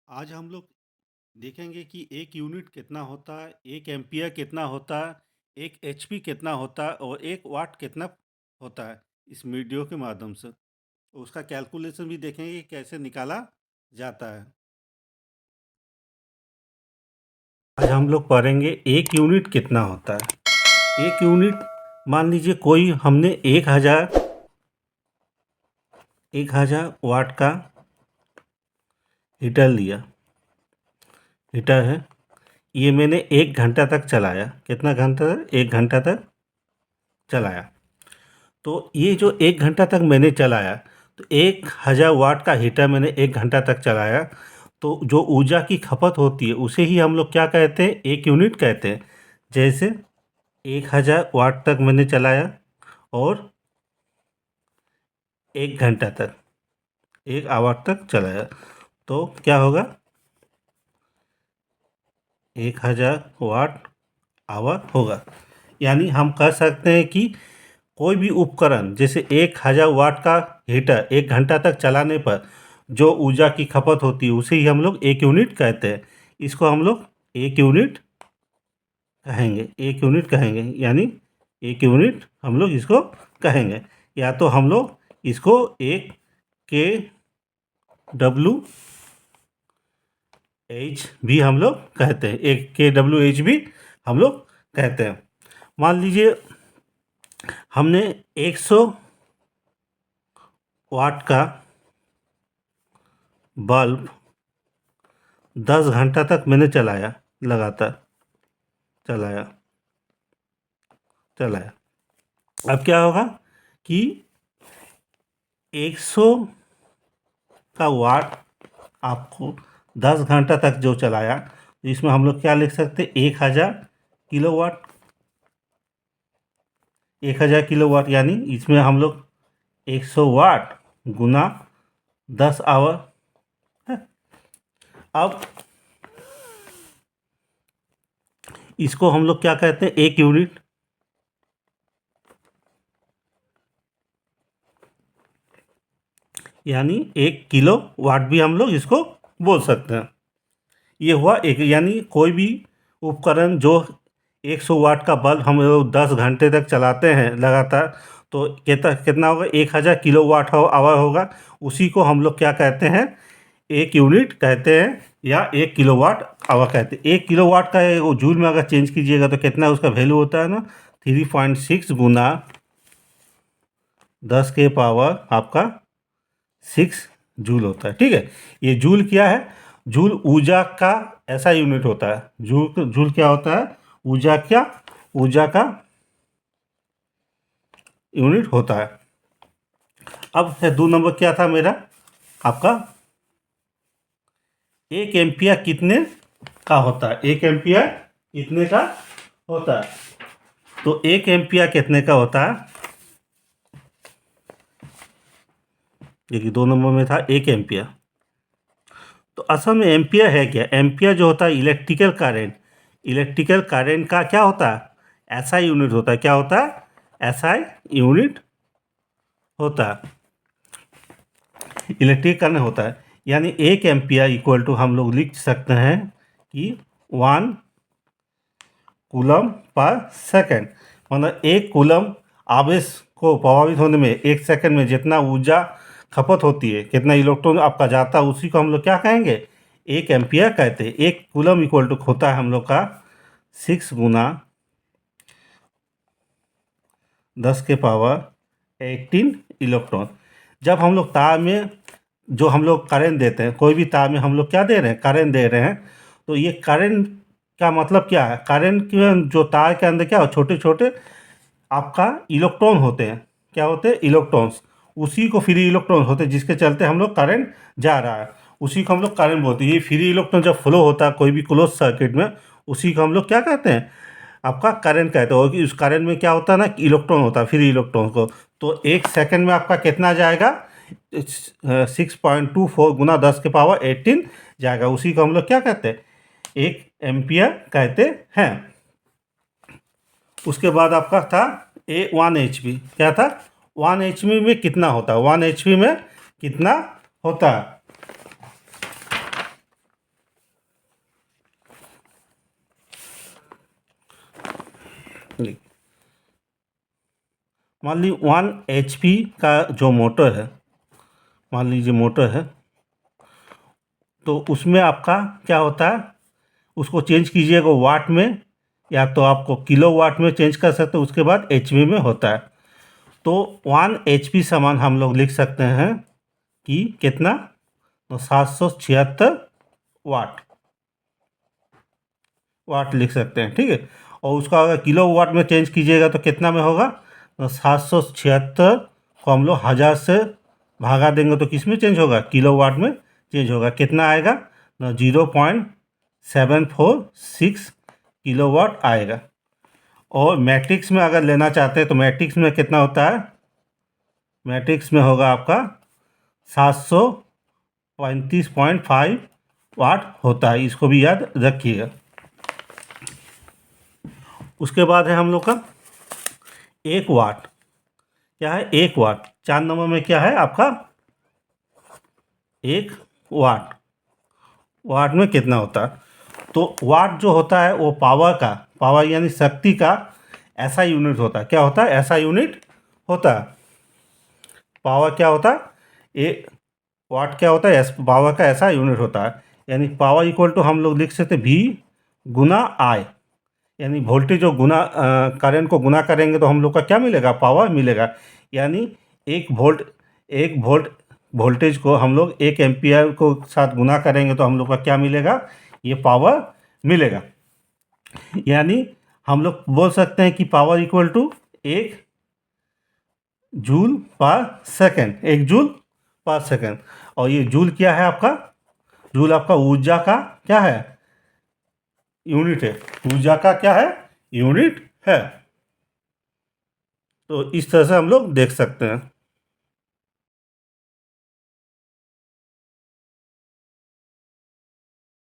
आज हम लोग देखेंगे कि 1 यूनिट कितना होता है, 1 एम्पीयर कितना होता है, 1 एचपी कितना होता है और 1 वाट कितना होता है, इस वीडियो के माध्यम से। उसका कैलकुलेशन भी देखेंगे कि कैसे निकाला जाता है। आज हम लोग पढ़ेंगे 1 यूनिट कितना होता है। 1 यूनिट मान लीजिए कोई हमने 1000 वाट का हीटर लिया। हीटर है, ये मैंने 1 घंटा तक चलाया। कितना घंटा तक? 1 घंटा तक चलाया। तो ये जो 1 घंटा तक मैंने चलाया, तो 1000 वाट का हीटर मैंने 1 घंटा तक चलाया, तो जो ऊर्जा की खपत होती है उसे ही हम लोग क्या कहते हैं? 1 यूनिट कहते हैं। जैसे 1000 वाट तक मैंने चलाया और 1 घंटा तक, 1 आवर तक चलाया, तो क्या होगा? 1000 वाट आवर होगा। यानी हम कह सकते हैं कि कोई भी उपकरण जैसे 1000 वाट का हीटर 1 घंटा तक चलाने पर जो ऊर्जा की खपत होती है उसे ही हम लोग 1 यूनिट कहते हैं। इसको हम लोग 1 यूनिट कहेंगे, 1 यूनिट कहेंगे। यानी 1 यूनिट हम लोग इसको कहेंगे, या तो हम लोग इसको एक के डब्ल्यू एच भी हम लोग कहते हैं, एक के डब्ल्यू एच भी हम लोग कहते हैं। मान लीजिए हमने 100 वाट का बल्ब 10 घंटा तक मैंने चलाया, लगातार चलाया चलाया। अब क्या होगा कि 100 का वाट आपको 10 घंटा तक जो चलाया, तो इसमें हम लोग क्या लिख सकते हैं? 1000 किलोवाट। 1000 किलोवाट यानी इसमें हम लोग 100 वाट गुना 10 आवर है। अब इसको हम लोग क्या कहते हैं? 1 यूनिट। यानी 1 किलो वाट भी हम लोग इसको बोल सकते हैं। ये हुआ एक, यानी कोई भी उपकरण जो 100 वाट का बल्ब हम लोग 10 घंटे तक चलाते हैं लगातार, तो कितना होगा? 1000 किलो वाट आवर होगा। उसी को हम लोग क्या कहते हैं? 1 यूनिट कहते हैं, या 1 किलो वाट आवर कहते हैं। 1 किलो वाट का वो जूल में अगर चेंज कीजिएगा तो कितना उसका वैल्यू होता है ना? 3.6 गुना 10 के पावर आपका 6 जूल होता है। ठीक है, ये जूल क्या है? जूल ऊर्जा का ऐसा यूनिट होता है। जूल जूल क्या होता है? ऊर्जा का यूनिट होता है। अब है 2 नंबर क्या था मेरा आपका? 1 एम्पियर कितने का होता है? 1 एम्पियर कितने का होता है? तो 1 एम्पियर कितने का होता है? देखिए 2 नंबर में था 1 एम्पियर। तो असल में एम्पियर है क्या? एम्पियर जो होता है इलेक्ट्रिकल करंट। इलेक्ट्रिकल करंट का क्या होता है? एसआई यूनिट होता है। क्या होता है? एसआई यूनिट होता है, इलेक्ट्रिक करंट होता है। यानी 1 एम्पियर इक्वल टू हम लोग लिख सकते हैं कि 1 कूलम पर सेकेंड। मतलब 1 कूलम आवेश को प्रभावित होने में 1 सेकेंड में जितना ऊर्जा खपत होती है, कितना इलेक्ट्रॉन आपका जाता है, उसी को हम लोग क्या कहेंगे? 1 एम्पियर कहते हैं। 1 कूलम इक्वल टू होता है हम लोग का 6 गुना 10 के पावर 18 इलेक्ट्रॉन। जब हम लोग तार में जो हम लोग करंट देते हैं, कोई भी तार में हम लोग क्या दे रहे हैं? करंट दे रहे हैं। तो ये करंट का मतलब क्या है? करंट के जो तार के अंदर क्या हो? छोटे छोटे आपका इलेक्ट्रॉन होते हैं। क्या होते हैं? इलेक्ट्रॉन्स। उसी को फ्री इलेक्ट्रॉन होते हैं, जिसके चलते हम लोग करंट जा रहा है, उसी को हम लोग करंट बोलते हैं। ये फ्री इलेक्ट्रॉन जब फ्लो होता है कोई भी क्लोज सर्किट में, उसी को हम लोग क्या कहते हैं? आपका करंट कहते हैं। और उस करंट में क्या होता है ना? इलेक्ट्रॉन होता है, फ्री इलेक्ट्रॉन को। तो 1 सेकेंड में आपका कितना जाएगा? 6.24 गुना 10 के पावर 18 जाएगा। उसी को हम लोग क्या कहते हैं? 1 एम्पियर कहते हैं। उसके बाद आपका था 1 HP। क्या था? 1 HP में कितना होता है? 1 HP में कितना होता है? मान ली 1 HP का जो मोटर है, मान लीजिए मोटर है, तो उसमें आपका क्या होता है, उसको चेंज कीजिएगा वाट में, या तो आपको किलो वाट में चेंज कर सकते हो, उसके बाद HP में होता है। तो 1 HP समान हम लोग लिख सकते हैं कि कितना, तो 776 वाट लिख सकते हैं, ठीक है। और उसका अगर किलो वाट में चेंज कीजिएगा तो कितना में होगा, तो 776 को हम लोग 1000 से भागा देंगे तो किस में चेंज होगा, किलो वाट में चेंज होगा। कितना आएगा, तो 0.746 किलो वाट आएगा। और मैट्रिक्स में अगर लेना चाहते हैं तो मैट्रिक्स में कितना होता है, मैट्रिक्स में होगा आपका 735.5 वाट होता है, इसको भी याद रखिएगा। उसके बाद है हम लोग का 1 वाट। क्या है, 1 वाट 4 नंबर में क्या है आपका, 1 वाट। वाट में कितना होता है, तो वाट जो होता है वो पावर यानी शक्ति का ऐसा यूनिट होता है। क्या होता है, ऐसा यूनिट होता है। पावर क्या होता है, वाट क्या होता है, पावर का ऐसा यूनिट होता है। यानी पावर इक्वल टू हम लोग लिख सकते V गुना I, यानी वोल्टेज जो गुना करंट को गुना करेंगे तो हम लोग का क्या मिलेगा, पावर मिलेगा। यानी 1 वोल्ट वोल्टेज को हम लोग 1 एम्पियर को साथ गुना करेंगे तो हम लोग का क्या मिलेगा, ये पावर मिलेगा। यानी हम लोग बोल सकते हैं कि power equal to 1 joule per second, 1 joule per second. और ये जूल क्या है आपका, जूल आपका ऊर्जा का क्या है, यूनिट है। ऊर्जा का क्या है, यूनिट है। तो इस तरह से हम लोग देख सकते हैं।